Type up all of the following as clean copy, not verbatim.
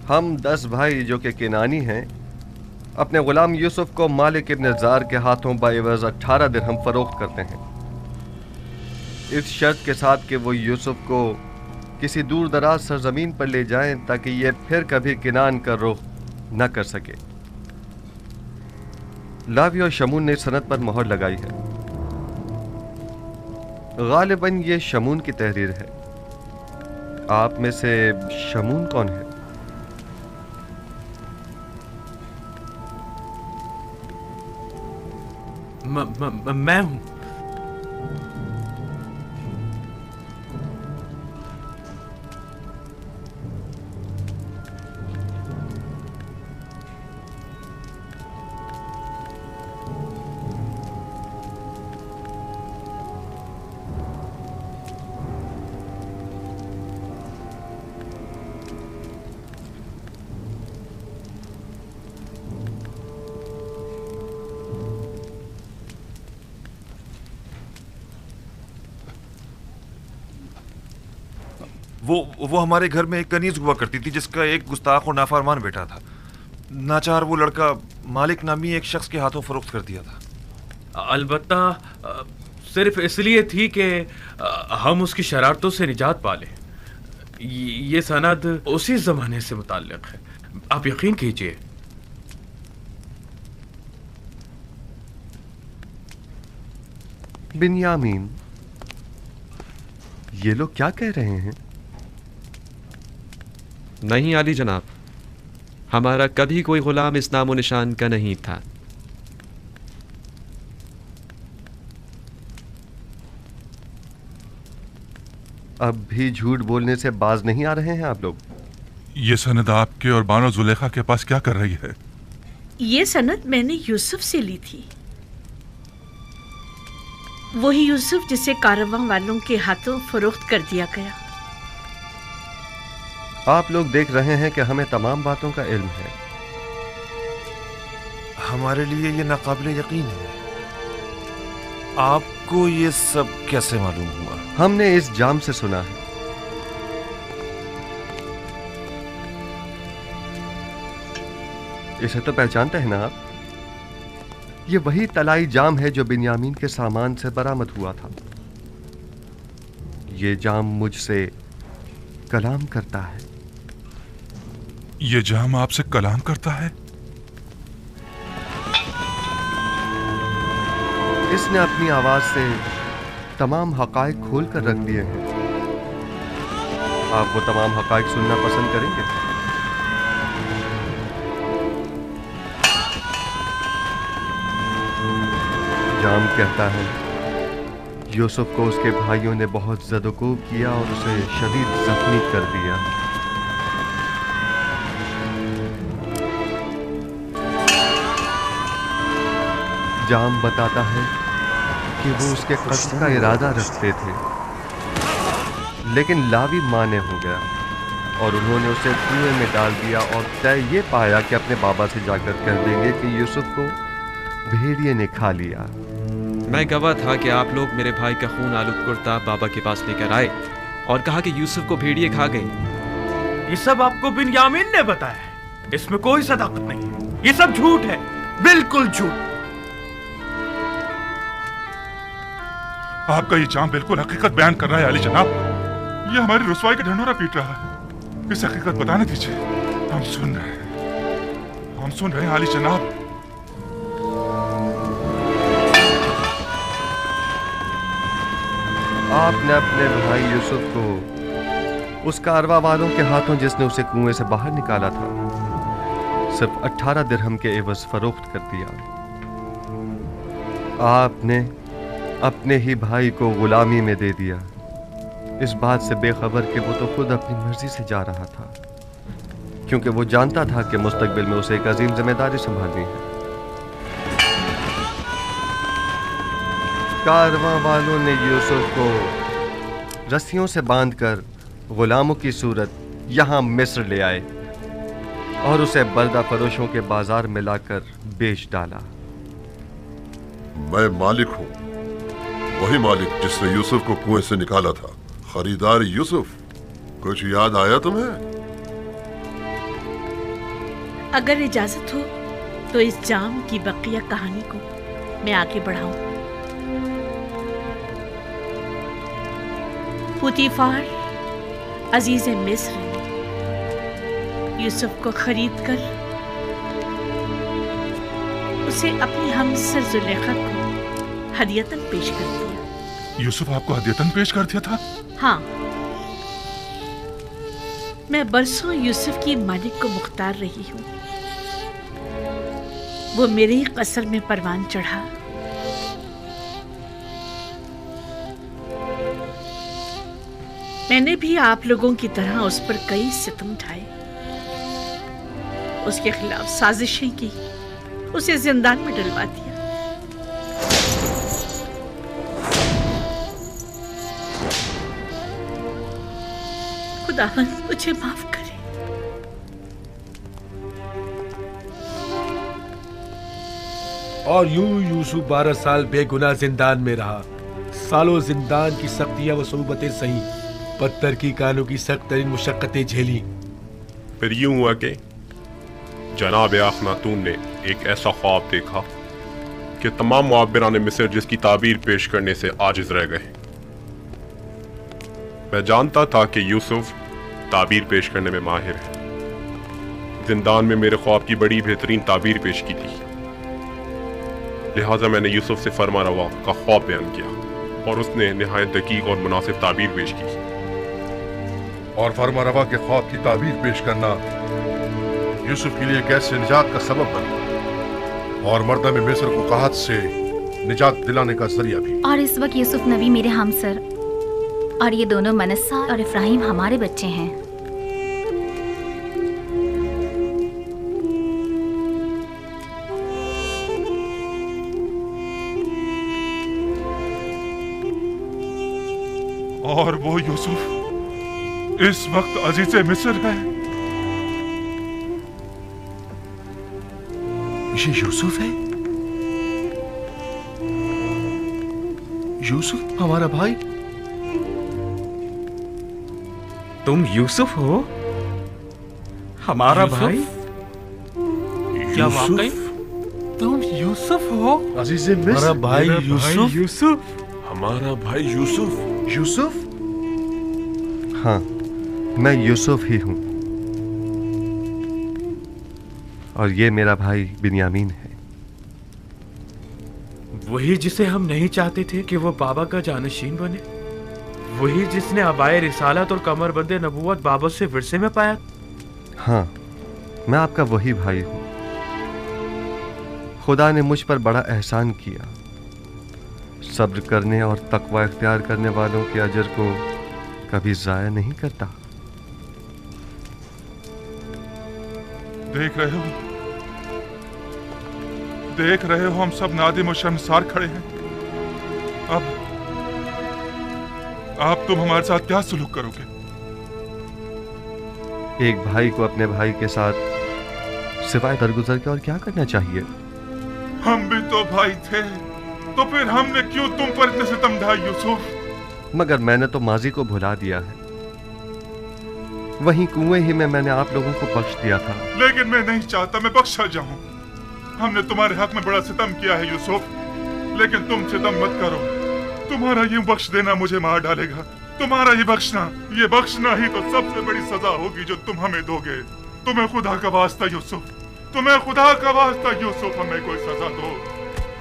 हम 10 भाई जो कि केनानी हैं, अपने गुलाम यूसुफ को मालिक इब्न जार के हाथों बाइवज़ 18 दिरहम फरोख्त करते हैं, इस शर्त के साथ कि वो यूसुफ को किसी दूर दराज सरजमीन पर ले जाएं ताकि ये फिर कभी किनान का रुख न कर सके। लावी और शमून ने सनद पर मोहर लगाई है। गालिबन ये शमून की तहरीर है। आप में से शमून कौन है? मैं हूं। वो हमारे घर में एक कनीज हुआ करती थी जिसका एक गुस्ताख और नाफरमान बेटा था। नाचार वो लड़का मालिक नामी एक शख्स के हाथों फरोख्त कर दिया था। अलबत्ता सिर्फ इसलिए थी कि हम उसकी शरारतों से निजात पालें। ये सनद उसी जमाने से मुताल्लिक है, आप यकीन कीजिए। बिन्यामीन, ये लोग क्या कह रहे हैं? नहीं आली जनाब, हमारा कभी कोई गुलाम इस नामो निशान का नहीं था। अब भी झूठ बोलने से बाज नहीं आ रहे हैं आप लोग? ये सनद आपके और बानो जुलेखा के पास क्या कर रही है? ये सनद मैंने यूसुफ से ली थी, वही यूसुफ जिसे कारवां वालों के हाथों फरोख्त कर दिया गया। आप लोग देख रहे हैं कि हमें तमाम बातों का इल्म है। हमारे लिए ये नाकाबिले यकीन है। आपको ये सब कैसे मालूम हुआ? हमने इस जाम से सुना है। इसे तो पहचानते हैं ना आप? ये वही तलाई जाम है जो बिन्यामीन के सामान से बरामद हुआ था। ये जाम मुझसे कलाम करता है। ये जाम आपसे कलाम करता है? इसने अपनी आवाज से तमाम हकायक खोल कर रख दिए हैं। आप वो तमाम हकायक सुनना पसंद करेंगे? जाम कहता है, यूसुफ को उसके भाइयों ने बहुत ज़दोकोब किया और उसे शदीद जख्मी कर दिया। जाम बताता है कि वो उसके कत्ल का इरादा रखते थे, लेकिन लावी माने हो गया और उन्होंने उसे कुएं में डाल दिया और तय ये पाया कि अपने बाबा से जाकर कह देंगे कि यूसुफ को भेड़िए ने खा लिया। मैं गवाह था कि आप लोग मेरे भाई का खून आलूद कुर्ता बाबा के पास लेकर आए और कहा कि यूसुफ को भेड़िए खा गए। ये सब आपको बिन्यामीन ने बताया है, इसमें कोई सदाकत नहीं है, ये सब झूठ है, बिल्कुल झूठ। आपका ये जाम बिल्कुल हकीकत बयान कर रहा है आली जनाब। ये हमारी रुसवाई का ढंढोरा पीट रहा है। इस हकीकत बताने दीजिए। हम सुन रहे हैं आली जनाब। आपने अपने भाई यूसुफ को उस कारवा वालों के हाथों जिसने उसे कुएं से बाहर निकाला था सिर्फ 18 दिरहम के एवज फरोख्त कर दिया। आपने अपने ही भाई को गुलामी में दे दिया, इस बात से बेखबर कि वो तो खुद अपनी मर्जी से जा रहा था, क्योंकि वो जानता था कि मुस्तकबिल में उसे एक अजीम जिम्मेदारी संभालनी है। कारवां वालों ने यूसुफ को रस्सियों से बांधकर गुलामों की सूरत यहां मिस्र ले आए और उसे बर्दा फरोशों के बाजार में लाकर बेच डाला। मैं मालिक हूं, वही मालिक जिसने यूसुफ को कुएं से निकाला था। खरीदार यूसुफ, कुछ याद आया तुम्हें? अगर इजाजत हो तो इस जाम की बकिया कहानी को मैं आगे बढ़ाऊं। पुतीफार अजीज मिस्र ने यूसुफ को खरीद कर उसे अपनी हमसर जुलेखा को हदियतन पेश कर दिया। यूसुफ आपको हदियतन पेश कर दिया था? हाँ, मैं बरसों यूसुफ की मालिक को मुख्तार रही हूँ। वो मेरे ही कसर में परवान चढ़ा। मैंने भी आप लोगों की तरह उस पर कई सितम ढाए, उसके खिलाफ साजिशें की, उसे जिंदान में डलवा दिया। खुदावंद मुझे माफ करे। और यूं यूसुफ 12 साल बेगुनाह जिंदान में रहा। सालों जिंदान की सख्तियां व सूबतें सही, पत्थर की कानों की सख्त तरीन मुशक्कतें झेली। फिर यूं हुआ कि जनाब अखनातून ने एक ऐसा ख्वाब देखा कि तमाम मुआब्बिरान मिस्र जिसकी ताबीर पेश करने से आजिज रह गए। मैं जानता था कि यूसुफ ताबीर पेश करने में माहिर है। जिंदान में मेरे ख्वाब की बड़ी बेहतरीन ताबीर पेश की थी, लिहाजा मैंने यूसुफ से फरमा रवा का ख्वाब बयान किया और उसने निहायत दकीक और मुनासिब ताबीर पेश की। और फरमा रवा के ख्वाब की ताबीर पेश करना यूसुफ के लिए कैसे निजात का सबब बना और मर्दम मिस्र को कहत से निजात दिलाने का जरिया भी। और इस वक्त यूसुफ नबी मेरे हमसर और ये दोनों मनस्सा और इफ्राहिम हमारे बच्चे हैं। और वो यूसुफ इस वक्त अजीज मिस्र है। ये यूसुफ है? यूसुफ हमारा भाई? तुम यूसुफ हो? हमारा भाई? क्या वाकई तुम यूसुफ हो? अजीज मिस्र, हमारा भाई यूसुफ? यूसुफ? हमारा भाई यूसुफ? यूसुफ? हाँ, मैं यूसुफ ही हूँ और ये मेरा भाई बिन्यामीन है। वही जिसे हम नहीं चाहते थे कि वो बाबा का जानशीन बने, वही जिसने अबाए रिसालत और कमरबंद नबूवत बाबा से विरसे में पाया। हाँ, मैं आपका वही भाई हूँ। खुदा ने मुझ पर बड़ा एहसान किया। सब्र करने और तकवा इख्तियार करने वालों के अजर को कभी जाया नहीं करता। देख रहे हो हम सब नादिम और शर्मसार खड़े हैं। अब तुम हमारे साथ क्या सलूक करोगे? एक भाई को अपने भाई के साथ सिवाय दरगुजर के और क्या करना चाहिए? हम भी तो भाई थे, तो फिर हमने क्यों तुम पर इतने सितम ढाए यूसुफ? मगर मैंने तो माजी को भुला दिया है। वहीं कुएं ही में मैंने आप लोगों को बख्श दिया था। लेकिन मैं नहीं चाहता मैं बख्शा जाऊं। हमने तुम्हारे हक में बड़ा सितम किया है यूसुफ, लेकिन तुम सितम मत करो। तुम्हारा यूं बख्श देना मुझे मार डालेगा। तुम्हारा ये बख्शना ही तो सबसे बड़ी सजा होगी जो तुम हमें दोगे। तुम्हें खुदा का वास्ता यूसुफ, तुम्हें खुदा का वास्ता यूसुफ, हमें कोई सजा दो।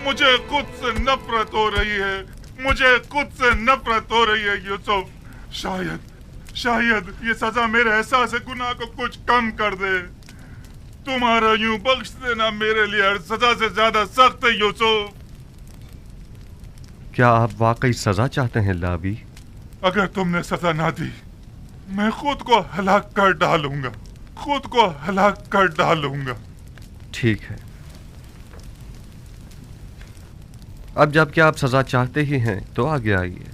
मुझे खुद से नफरत हो रही है, मुझे खुद से नफरत हो रही है यूसुफ। शायद ये सजा मेरे एहसास गुनाह को कुछ कम कर दे। तुम्हारा यूं बख्श देना मेरे लिए हर सजा से ज्यादा सख्त है यूसुफ। क्या आप वाकई सजा चाहते हैं लावी? अगर तुमने सजा ना दी, मैं खुद को हलाक कर डालूंगा। ठीक है, अब जबकि आप सजा चाहते ही हैं तो आगे आइए।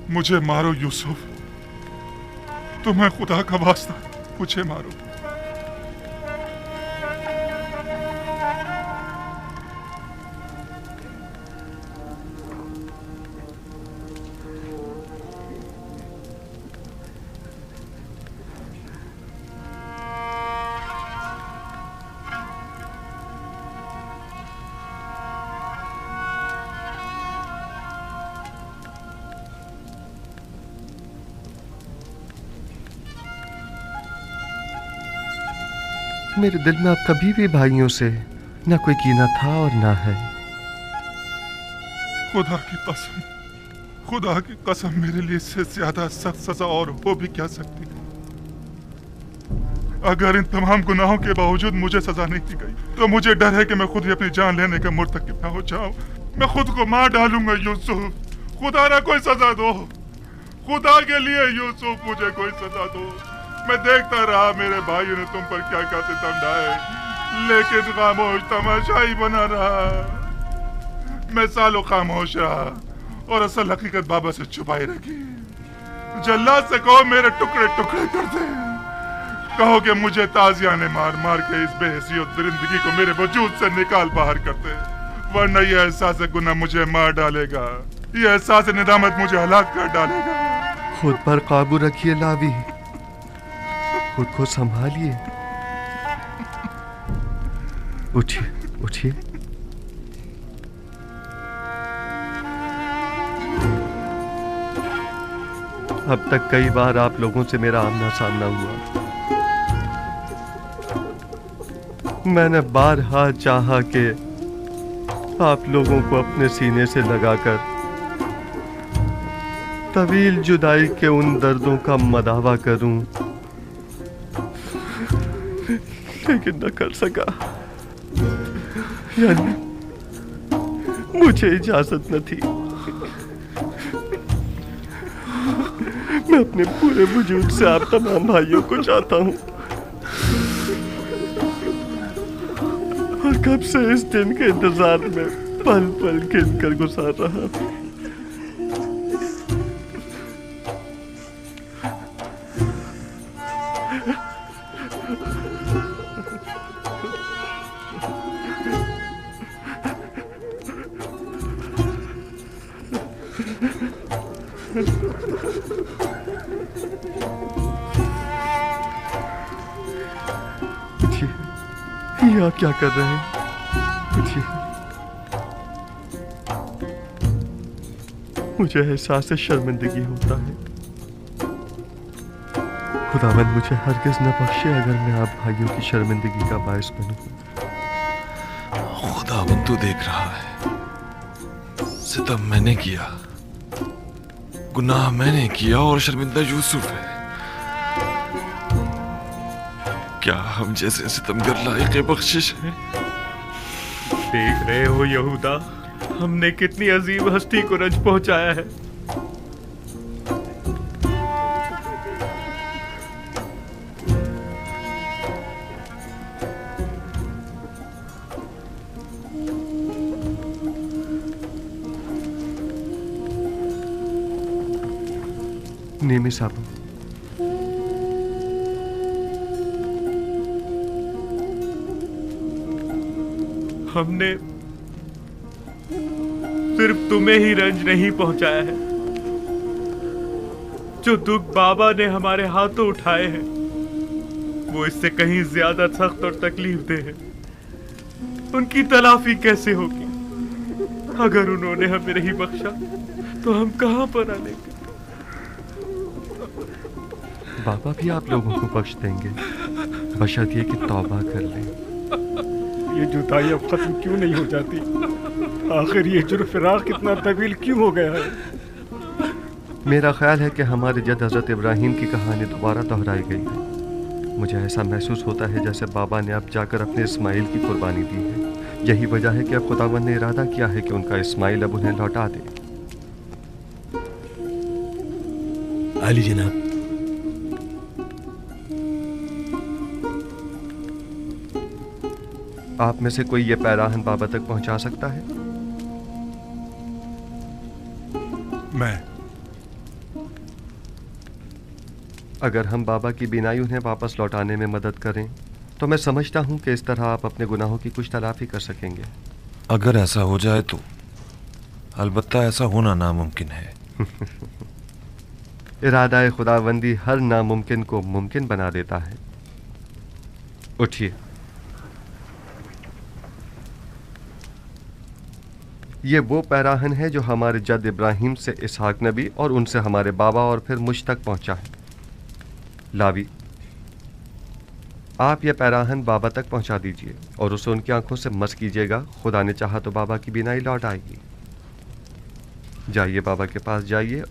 मुझे मारो यूसुफ, तुम्हें खुदा का वास्ता मुझे मारो। मेरे दिल में अब कभी भी भाइयों से न कोई कीना था और ना है। खुदा की कसम मेरे लिए इससे ज्यादा सख्त सजा और हो भी क्या सकती है। अगर इन तमाम गुनाहों के बावजूद मुझे सजा नहीं दी गई तो मुझे डर है कि मैं खुद ही अपनी जान लेने का मुर्तकिब ना हो जाऊं। मैं खुद को मार डालूंगा। यूसुफ, खुदा ना कोई सजा दो, खुदा के लिए यूसुफ मुझे कोई सजा दो। मैं देखता रहा मेरे भाइयों ने तुम पर क्या क्या सितम ढाए, लेकिन खामोश तमाशाई बना रहा। मैं सालों खामोश रहा और असल हकीकत बाबा से छुपाई रखी। जल्लाद से कहो मेरे टुकड़े टुकड़े कर दे, कहो कि मुझे ताजिया ने मार मार के इस बेहसियत दरिंदगी को मेरे वजूद से निकाल बाहर कर दे, वरना यह एहसास गुनाह मुझे मार डालेगा, यह एहसास निदामत मुझे हलाक कर डालेगा। खुद पर काबू रखिए लावी, खुद को संभालिए। उठिए उठिए। अब तक कई बार आप लोगों से मेरा आमना सामना हुआ। मैंने बारहा चाहा कि आप लोगों को अपने सीने से लगाकर तवील जुदाई के उन दर्दों का मदावा करूं, लेकिन न कर सका। यानी मुझे इजाजत न थी। मैं अपने पूरे वजूद से आप तमाम भाइयों को चाहता हूं और कब से इस दिन के इंतजार में पल पल गिन कर गुजार रहा हूं। आप क्या कर रहे हैं? मुझे एहसास शर्मिंदगी होता है। खुदावंद मुझे हरगिज न बख्शे अगर मैं आप भाइयों की शर्मिंदगी का बायस बनूं। खुदावंद तू देख रहा है, सितम मैंने किया, गुनाह मैंने किया और शर्मिंदा यूसुफ है। क्या हम जैसे सितमगर लायक बख्शिश है? देख रहे हो यहूदा, हमने कितनी अजीब हस्ती को रंज पहुंचाया है। नेमी साहब, हमने सिर्फ तुम्हें ही रंज नहीं पहुंचाया है, जो दुख बाबा ने हमारे हाथों उठाए हैं वो इससे कहीं ज्यादा सख्त और तकलीफ दे है। उनकी तलाफी कैसे होगी? अगर उन्होंने हमें नहीं बख्शा तो हम कहां पर आलेंगे? बाबा भी आप लोगों को बख्श देंगे, बशर्ते कि तौबा कर लें। ये जुदाई अब खत्म क्यों नहीं हो जाती? आखिर ये जुर्म फिराक कितना तवील क्यों हो गया है? मेरा ख्याल है कि हमारे जद हजरत इब्राहिम की कहानी दोबारा दोहराई गई है। मुझे ऐसा महसूस होता है जैसे बाबा ने अब जाकर अपने इस्माइल की कुर्बानी दी है। यही वजह है कि अब खुदावंद ने इरादा किया है कि उनका इस्माइल अब उन्हें लौटा दे। आली जनाब, आप में से कोई ये पैराहन बाबा तक पहुंचा सकता है? मैं। अगर हम बाबा की बिनाई उन्हें वापस लौटाने में मदद करें तो मैं समझता हूं कि इस तरह आप अपने गुनाहों की कुछ तलाफी कर सकेंगे। अगर ऐसा हो जाए तो अलबत्ता ऐसा होना नामुमकिन है। इरादा खुदावंदी हर नामुमकिन को मुमकिन बना देता है। उठिए। ये वो पैराहन है जो हमारे जद इब्राहिम से इसहाक नबी और उनसे हमारे बाबा और फिर मुझ तक पहुंचा है। लावी, आप यह पैराहन बाबा तक पहुंचा दीजिए और उसे उनकी आंखों से मस कीजिएगा। खुदा ने चाहा तो बाबा की बीनाई लौट आएगी। जाइए, बाबा के पास जाइए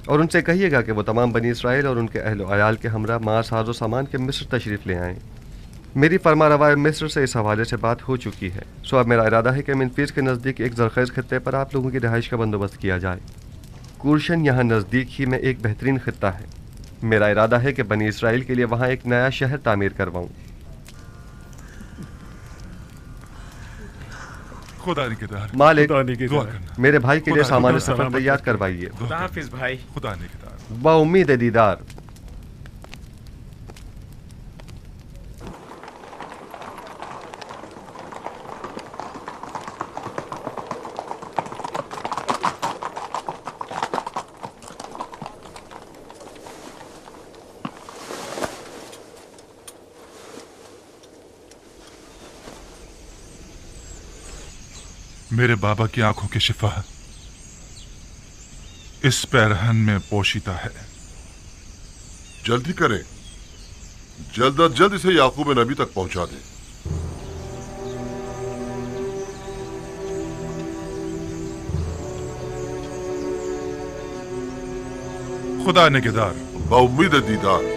और उनसे कहिएगा कि वो तमाम बनी इसराइल और उनके अहल अयाल के हमरा मांस साजो सामान के मिस्र तशरीफ़ ले आएँ। मेरी फरमा रवाय मिस्र से इस हवाले से बात हो चुकी है। सो अब मेरा इरादा है कि मिनफीस के नज़दीक एक जरखेज़ खत्ते पर आप लोगों की रिहाइश का बंदोबस्त किया जाए। कुरशन यहाँ नज़दीक ही में एक बेहतरीन खत्ता है। मेरा इरादा है कि बनी इसराइल के लिए वहाँ एक नया शहर तामीर करवाऊँ। खुदा निगहदार। मालिक, दुआ करना। मेरे भाई के लिए सामान सफ़र तैयार करवाइए। खुदा हाफिज भाई। खुदा निगहदार। बाउम्मीद दीदार। मेरे बाबा की आंखों की शिफा इस पैरहन में पोशीता है। जल्दी करें, जल्द अज जल्द इसे याकूब नबी तक पहुंचा दें। खुदा निगहदार। बाउम्मीद दीदार।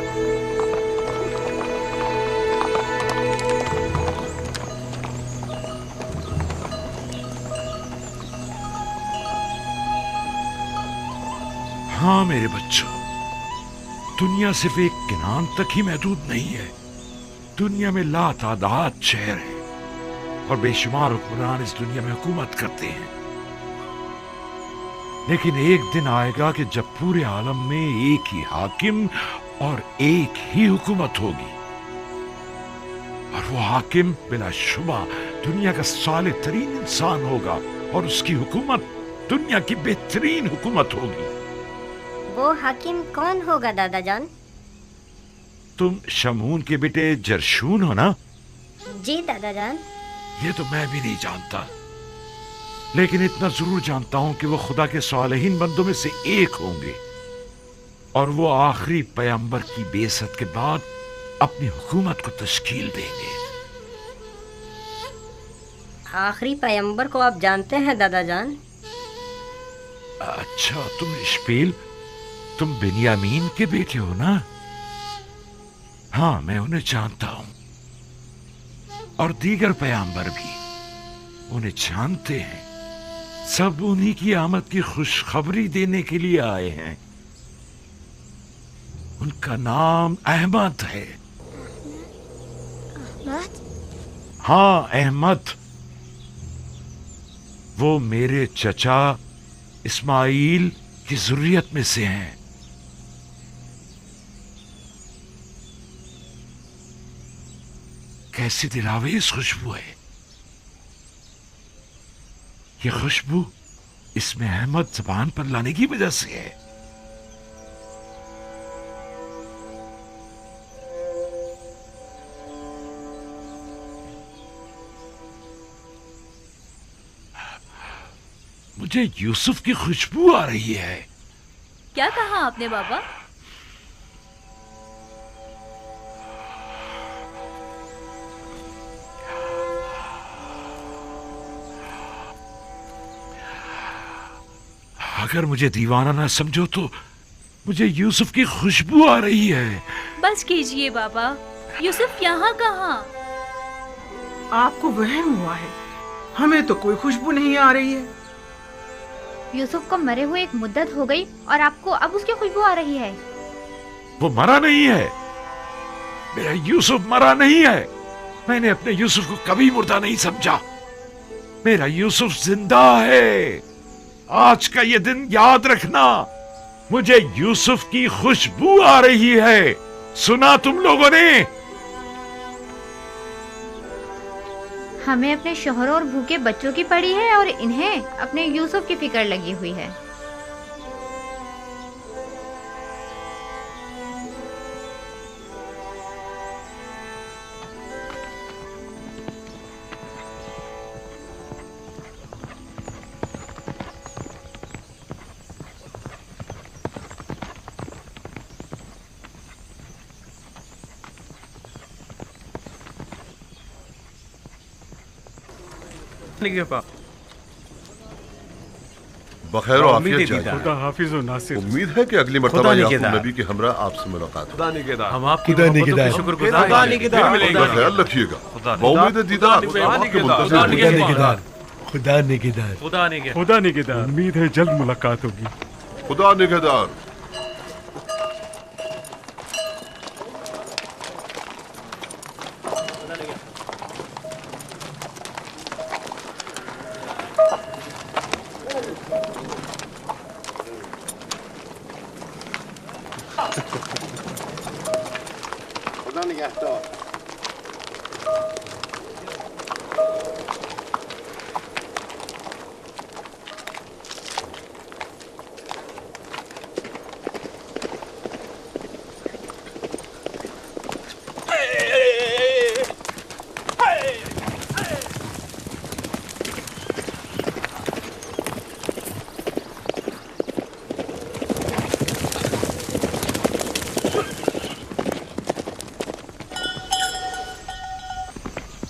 हाँ मेरे बच्चों, दुनिया सिर्फ एक किनान तक ही महदूद नहीं है। दुनिया में लातादाद शहर हैं और बेशुमार हुक्मरान इस दुनिया में हुकूमत करते हैं। लेकिन एक दिन आएगा कि जब पूरे आलम में एक ही हाकिम और एक ही हुकूमत होगी, और वो हाकिम बिलाशुबा दुनिया का साले तरीन इंसान होगा और उसकी हुकूमत दुनिया की बेहतरीन हुकूमत होगी। वो हाकिम कौन होगा दादा जान? तुम शमून के बेटे जरशून हो ना? जी दादा जान। ये तो मैं भी नहीं जानता, लेकिन इतना जरूर जानता हूं कि वो खुदा के सालेहीन बंदों में से एक होंगे और वो आखिरी पैगंबर की बेइज्जत के बाद अपनी हुकूमत को तश्कील देंगे। आखिरी पैगंबर को आप जानते हैं दादा जान? अच्छा, तुम इश्माइल, तुम बिन्यामीन के बेटे हो ना? हाँ, मैं उन्हें जानता हूं और दीगर पैगंबर भी उन्हें जानते हैं। सब उन्हीं की आमद की खुशखबरी देने के लिए आए हैं। उनका नाम अहमद है। अहमद? हाँ, अहमद। वो मेरे चचा इस्माइल की जुर्रियत में से हैं। कैसी दिलावेज खुशबू है ये खुशबू इसमें अहमद ज़बान पर लाने की वजह से है। मुझे यूसुफ की खुशबू आ रही है। क्या कहा आपने बाबा? अगर मुझे दीवाना ना समझो तो मुझे यूसुफ की खुशबू आ रही है। बस कीजिए बाबा, यूसुफ यहाँ कहाँ? आपको वहम हुआ है, हमें तो कोई खुशबू नहीं आ रही है। यूसुफ को मरे हुए एक मुद्दत हो गई और आपको अब उसकी खुशबू आ रही है। वो मरा नहीं है, मेरा यूसुफ मरा नहीं है। मैंने अपने यूसुफ को कभी मुर्दा नहीं समझा। मेरा यूसुफ जिंदा है। आज का ये दिन याद रखना, मुझे यूसुफ की खुशबू आ रही है। सुना तुम लोगों ने? हमें अपने शोहरों और भूखे बच्चों की पड़ी है और इन्हें अपने यूसुफ की फिक्र लगी हुई है। बखैर और आफियत जाइए। खुदा हाफिज और नासिर। उम्मीद है कि अगली मर्तबा याकूब नबी के हमरा आपसे मुलाकात हो। हम आपकी मोहब्बत के शुक्रगुजार हैं। फिर मिलेंगे। ख्याल रखिएगा। बहुउम्मीद दीदार। खुदा निगहदार। खुदा निगहदार। उम्मीद है जल्द मुलाकात होगी। खुदा निगहदार। खुदा निगहदार।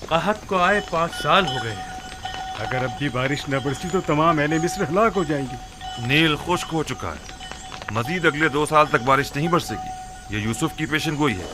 कहत को आए 5 साल हो गए हैं। अगर अब भी बारिश न बरसी तो तमाम अहले मिस्र हलाक हो जाएंगे। नील खुश्क हो चुका है। मजीद अगले 2 साल तक बारिश नहीं बरसेगी। ये यूसुफ की पेशन गोई है।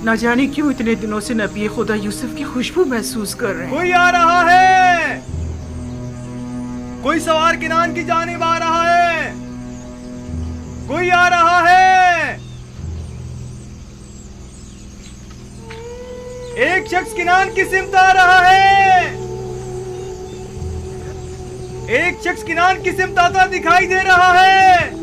न जाने क्यों इतने दिनों से नबी खुदा यूसुफ की खुशबू महसूस कर रहे हैं। कोई आ रहा है। कोई सवार किनान की जानिब आ रहा है। कोई आ रहा है। एक शख्स किनान की सिमत आ रहा है। एक शख्स किनान की सिमत आता दिखाई दे रहा है।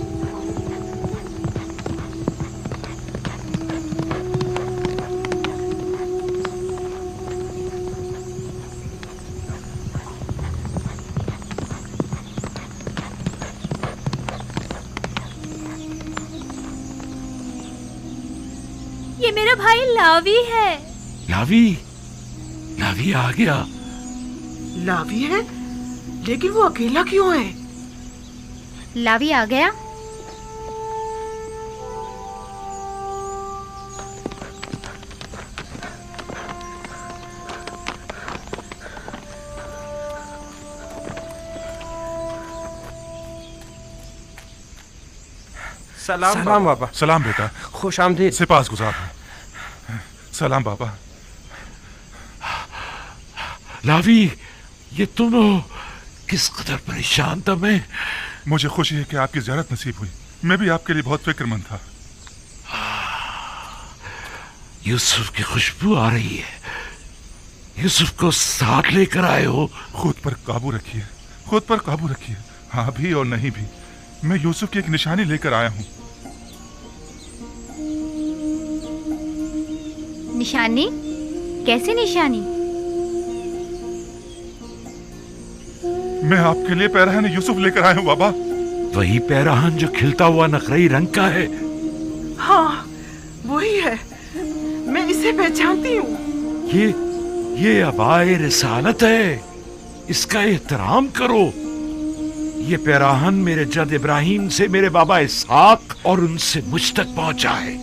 ये मेरा भाई लावी है। लावी? लावी आ गया। लावी है? लेकिन वो अकेला क्यों है? लावी आ गया? सलाम बाबा। सलाम बेटा। खुश आमदीद। सिपास गुजार। सलाम बाबा। लावी, ये तुम हो? किस कदर परेशान था मैं। मुझे खुशी है कि आपकी ज़ियारत नसीब हुई। मैं भी आपके लिए बहुत फिक्रमंद था। यूसुफ की खुशबू आ रही है। यूसुफ को साथ लेकर आए हो? खुद पर काबू रखिए। खुद पर काबू रखिए। हाँ भी और नहीं भी, मैं यूसुफ की एक निशानी लेकर आया हूँ। निशानी? कैसी निशानी? मैं आपके लिए पैराहन यूसुफ लेकर आया हूँ बाबा। वही पैराहन जो खिलता हुआ नखरई रंग का है? हाँ, वही है। मैं इसे पहचानती हूँ। ये अबाए रिसालत है। इसका एहतराम करो। ये पैराहन मेरे जद इब्राहिम से मेरे बाबा इसहाक और उनसे मुझ तक पहुंचा है।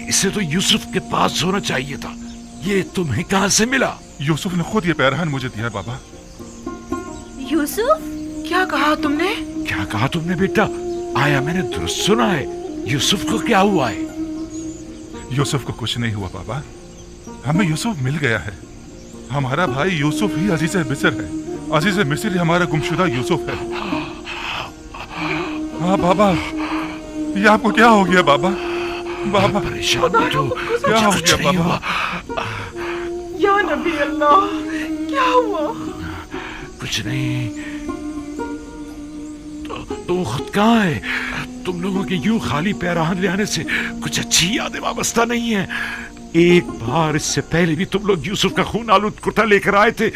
इसे तो यूसुफ के पास होना चाहिए था। ये तुम्हें कहां से मिला? यूसुफ ने खुद ये पैराहन मुझे दिया बाबा। यूसुफ? क्या कहा तुमने? क्या कहा तुमने बेटा? आया मैंने दुरुस्त सुना है? यूसुफ को क्या हुआ है? यूसुफ को कुछ नहीं हुआ बाबा, हमें यूसुफ मिल गया है। हमारा भाई यूसुफ ही अजीज मिस्र है। अजीज मिस्र हमारा गुमशुदा यूसुफ है। हाँ बाबा, ये आपको क्या हो गया बाबा? बाबा परेशान मत हो, क्या हो गया बाबा? या नबी अल्लाह, क्या हुआ? कुछ नहीं। तो खुद कहाँ है? तुम लोगों के यूं खाली पैराहन ले आने से कुछ अच्छी यादें वाबस्ता नहीं है। एक बार इससे पहले भी तुम लोग यूसुफ का खून आलूद कुर्ता लेकर आए थे,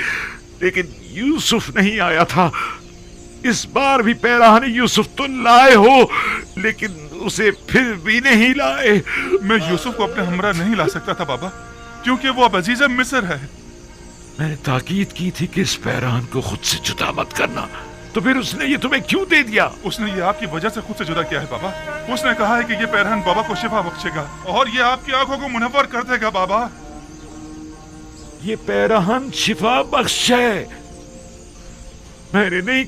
लेकिन यूसुफ नहीं आया था। इस बार भी पैराहन यूसुफ तो लाए हो, लेकिन उसे फिर भी नहीं लाए। मैं यूसुफ को अपने हमरा नहीं ला सकता था बाबा, क्योंकि वो अब अजीज मिस्र है। मैंने ताकीद की थी कि इस पैराहन को खुद से जुदा मत करना, तो फिर उसने ये तुम्हें क्यों दे दिया? उसने ये आपकी वजह से खुद से जुदा किया है बाबा। उसने कहा है कि ये पैराहन बाबा को शिफा बख्शेगा और ये आपकी आंखों को मुनव्वर कर देगा बाबा। ये पैराहन शिफा बख्श है। मैंने नहीं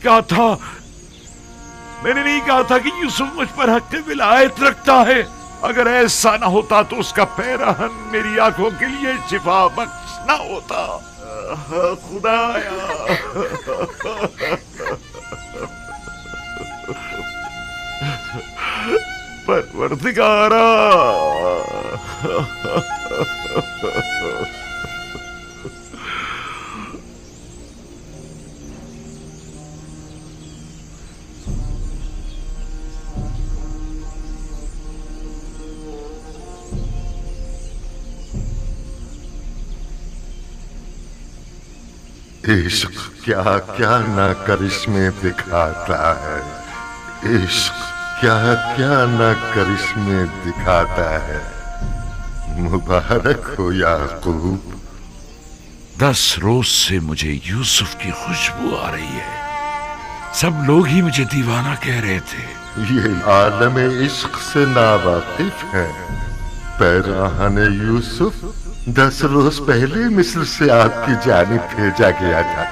कहा था कि यूसुफ मुझ पर हक विलायत रखता है। अगर ऐसा ना होता तो उसका पैराहन मेरी आंखों के लिए शिफा बख्श ना होता। खुदाया परवरदिगारा, इश्क क्या क्या ना करिश्मे दिखाता है। इश्क क्या क्या ना करिश्मे दिखाता है। मुबारक हो याकूब। 10 रोज से मुझे यूसुफ की खुशबू आ रही है। सब लोग ही मुझे दीवाना कह रहे थे। ये आलम इश्क से नावाकिफ है। पैराहन यूसुफ 10 रोज पहले मिस्र से आपकी जानिब भेजा गया था।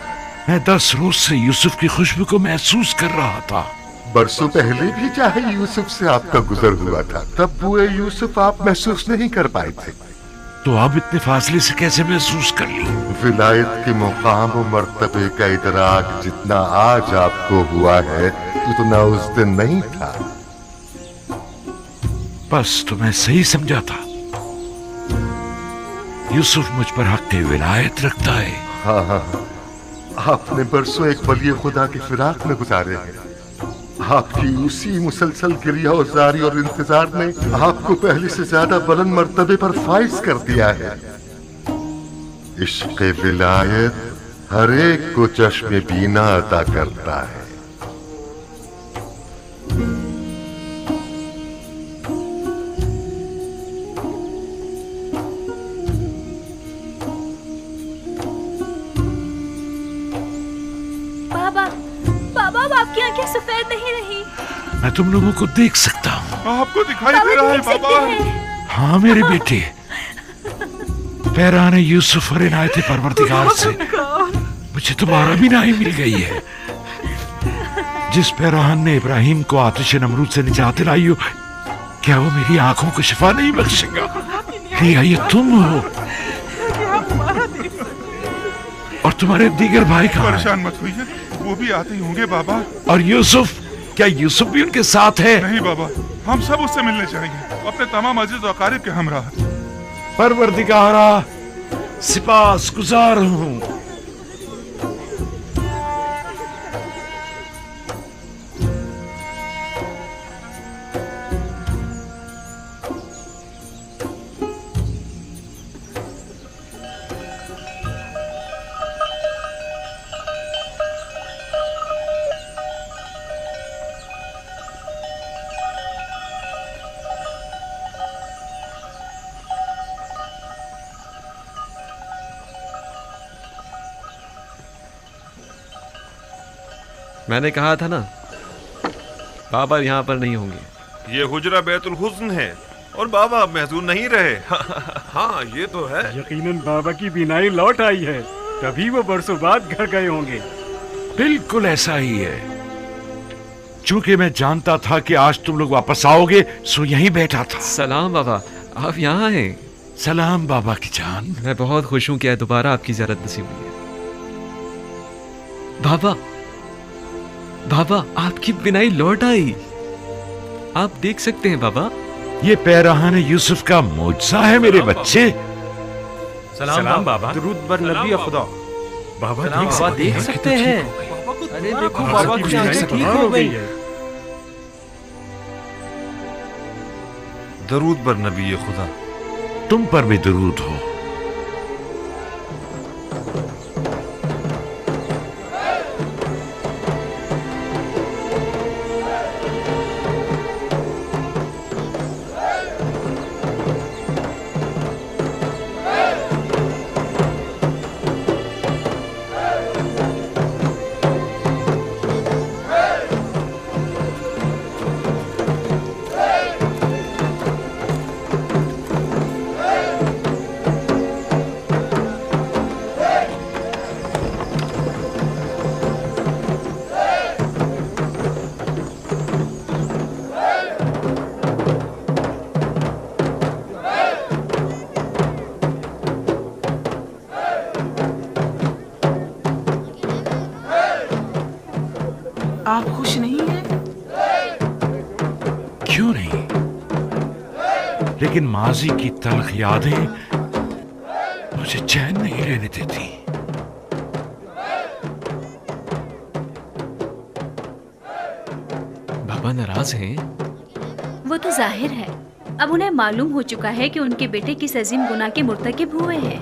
मैं 10 रोज से यूसुफ की खुशबू को महसूस कर रहा था। बरसों पहले भी चाहे यूसुफ से आपका गुजर हुआ था, तब बुए यूसुफ आप महसूस नहीं कर पाए थे। तो अब इतने फासले से कैसे महसूस कर ली? विलायत के मुकाम और मर्तबे का इदराक जितना आज आपको हुआ है, उतना उस दिन नहीं था। बस तुम्हें सही समझा था। यूसुफ मुझ पर हक विलायत रखता है। हाँ, आपने बरसों एक वली खुदा की फिराक में गुजारे हैं। आपकी उसी मुसलसल गिरियाज़ारी और इंतजार ने आपको पहले से ज्यादा बुलंद मर्तबे पर फाइज कर दिया है। इश्क़ विलायत हर एक को चश्मे बीना अता करता है। आपकी आंखें सफेद नहीं रही। मैं तुम लोगों को देख सकता हूँ। आपको दिखाई दे रहा है बाबा। हाँ मेरे बेटे, पैराहन यूसुफ और इनायत परवरदिगार से मुझे तुम्हारा भी नाई मिल गई है। जिस पैराहन ने इब्राहिम को आतिश नमरूद से निजात दिलाई हो, क्या वो मेरी आंखों को शिफा नहीं बख्शेगा? ये तुम हो और तुम्हारे दीगर भाई कहाँ हैं? परेशान मत होइए, वो भी आते ही होंगे बाबा। और यूसुफ, क्या यूसुफ भी उनके साथ है? नहीं बाबा, हम सब उससे मिलने जाएंगे, अपने तमाम अजीज और अकारिब के हमरा। परवरदिगारा, सिपास गुजार हूँ। मैंने कहा था ना, बाबा यहाँ पर नहीं होंगे। ये हुजरा बैतुल हुस्न है और बाबा अब महजूर नहीं रहे। हाँ ये तो है। यकीनन बाबा की बीनाई लौट आई है, तभी वो बरसों बाद घर गए होंगे। बिल्कुल ऐसा ही है। चूंकि मैं जानता था कि आज तुम लोग वापस आओगे, सो यहीं बैठा था। सलाम बाबा, आप यहाँ हैं। सलाम बाबा की जान। मैं बहुत खुश हूँ कि दोबारा आपकी ज़ियारत नसीब हुई है। बाबा, बाबा आपकी बिनाई लौट आई। आप देख सकते हैं बाबा। ये पैरहान यूसुफ का मौजज़ा है मेरे बच्चे। सलाम बाबा। दुरूद बर नबी खुदा। बाबा देख सकते हैं। अरे देखो बाबा की आंखें ठीक हो गई है। दरूद बर नबी खुदा। तुम पर भी दरूद हो। आप खुश नहीं हैं? क्यों नहीं? लेकिन माजी की तल्ख यादें मुझे चैन नहीं लेने देती। बाबा नाराज हैं? वो तो जाहिर है। अब उन्हें मालूम हो चुका है कि उनके बेटे किस अजीम गुनाह के मुर्तकिब हुए हैं।